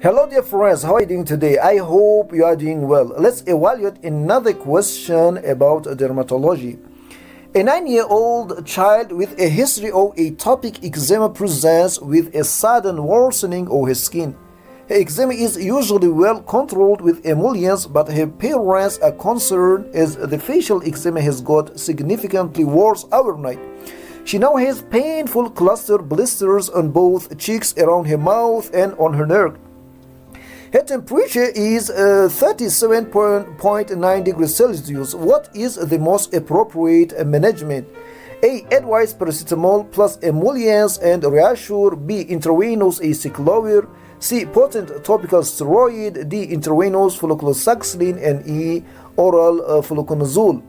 Hello dear friends, how are you doing today? I hope you are doing well. Let's evaluate another question about dermatology. A 9-year-old child with a history of atopic eczema presents with a sudden worsening of his skin. Her eczema is usually well controlled with emollients, but her parents are concerned as the facial eczema has got significantly worse overnight. She now has painful cluster blisters on both cheeks, around her mouth, and on her neck. Her temperature is 37.9 degrees Celsius. What is the most appropriate management? A. Advise paracetamol plus emollients and reassure. B. Intravenous acyclovir. C. Potent topical steroid. D. Intravenous flucloxacillin. And E. Oral fluconazole.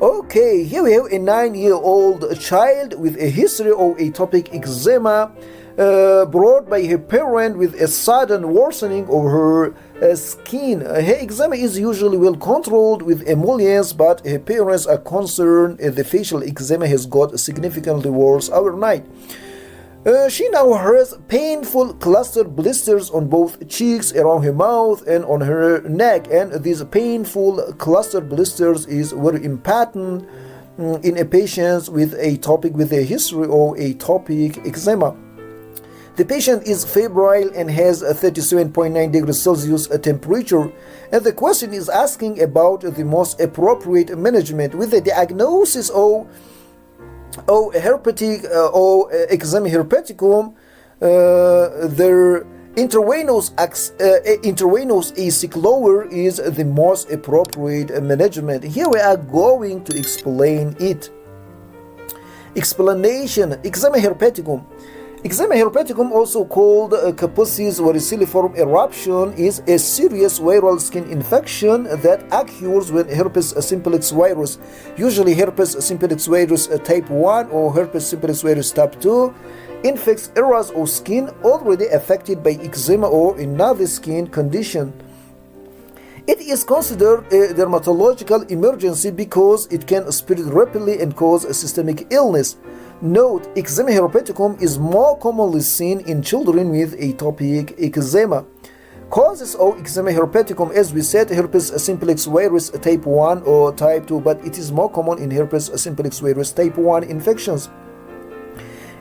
Okay, here we have a 9-year-old child with a history of atopic eczema brought by her parent with a sudden worsening of her skin. Her eczema is usually well controlled with emollients, but her parents are concerned the facial eczema has got significantly worse overnight. She now has painful cluster blisters on both cheeks, around her mouth, and on her neck. And these painful cluster blisters is very important in a patient with a history of atopic eczema. The patient is febrile and has a 37.9 degrees Celsius temperature, and the question is asking about the most appropriate management with the diagnosis of herpetic or Eczema Herpeticum. Their intravenous acyclovir is the most appropriate management. Here we are going to explain it. Explanation: Eczema Herpeticum. Eczema herpeticum, also called Kaposi's varicilliform eruption, is a serious viral skin infection that occurs when herpes simplex virus, usually herpes simplex virus type 1 or herpes simplex virus type 2, infects areas of skin already affected by eczema or another skin condition. It is considered a dermatological emergency because it can spread rapidly and cause a systemic illness. Note: Eczema herpeticum is more commonly seen in children with atopic eczema. Causes of Eczema herpeticum, as we said, herpes simplex virus type 1 or type 2, but it is more common in herpes simplex virus type 1 infections.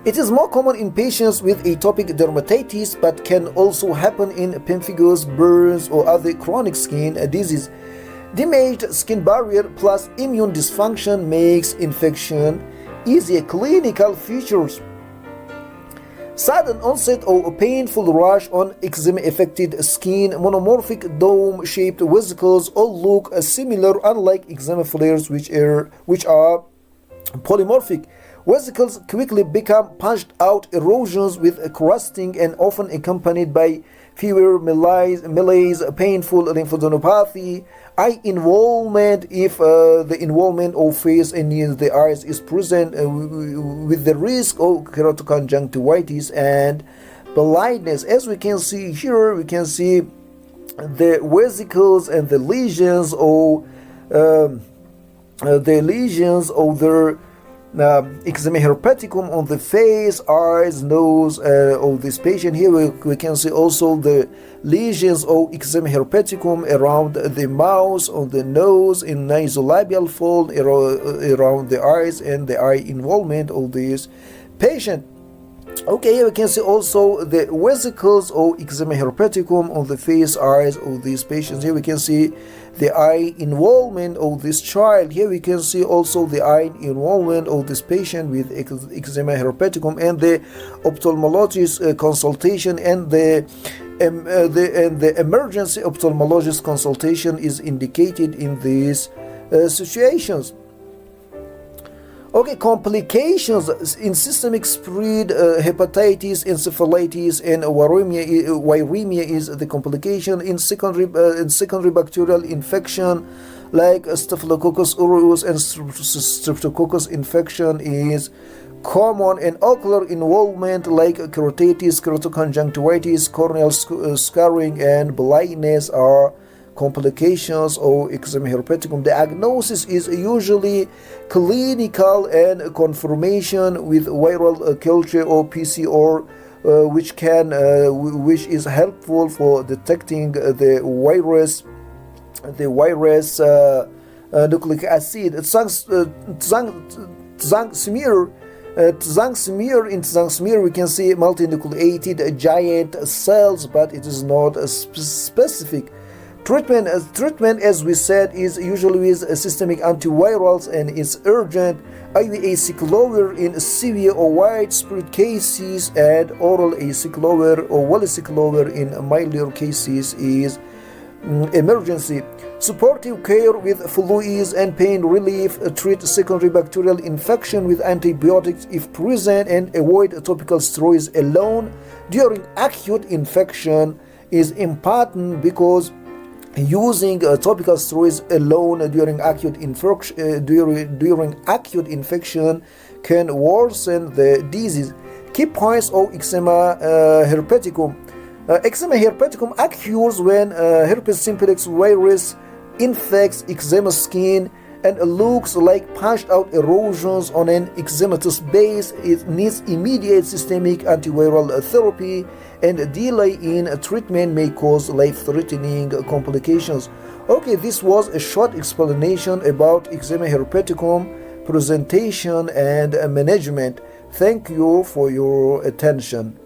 It is more common in patients with atopic dermatitis, but can also happen in pemphigus, burns, or other chronic skin disease. Damaged skin barrier plus immune dysfunction makes infection easier. Clinical features: sudden onset of painful rash on eczema-affected skin. Monomorphic dome-shaped vesicles all look similar, unlike eczema flares, which are polymorphic. Vesicles quickly become punched out erosions with crusting and often accompanied by fever, malaise, painful lymphadenopathy, eye involvement if the involvement of face and near the eyes is present, with the risk of keratoconjunctivitis and blindness. As we can see here, we can see the vesicles and the lesions of their Eczema herpeticum on the face, eyes, nose of this patient. Here we can see also the lesions of Eczema herpeticum around the mouth, on the nose, in nasolabial fold, around the eyes, and the eye involvement of this patient. Okay, here we can see also the vesicles of Eczema herpeticum on the face, eyes of these patients. Here we can see the eye involvement of this child. Here we can see also the eye involvement of this patient with Eczema herpeticum, and the ophthalmologist consultation and the emergency ophthalmologist consultation is indicated in these situations. Okay, complications in systemic spread, hepatitis, encephalitis, and viremia is the complication. In secondary bacterial infection like Staphylococcus aureus and Streptococcus infection is common, and ocular involvement like keratitis, keratoconjunctivitis, corneal scarring, and blindness are complications of Eczema herpeticum. Diagnosis is usually clinical and confirmation with viral culture or PCR which is helpful for detecting the virus nucleic acid. In tongue smear we can see multinucleated giant cells, but it is not specific. Treatment, as we said, is usually with systemic antivirals and is urgent. IV acyclovir in severe or widespread cases, and oral acyclovir or valacyclovir in milder cases is emergency. Supportive care with fluids and pain relief. Treat secondary bacterial infection with antibiotics if present, and avoid topical steroids alone during acute infection is important, because using topical steroids alone during acute infection can worsen the disease. Key points of eczema herpeticum. Eczema herpeticum occurs when herpes simplex virus infects eczema skin and looks like punched out erosions on an eczematous base. It needs immediate systemic antiviral therapy, and delay in treatment may cause life-threatening complications. Okay, this was a short explanation about eczema herpeticum, presentation and management. Thank you for your attention.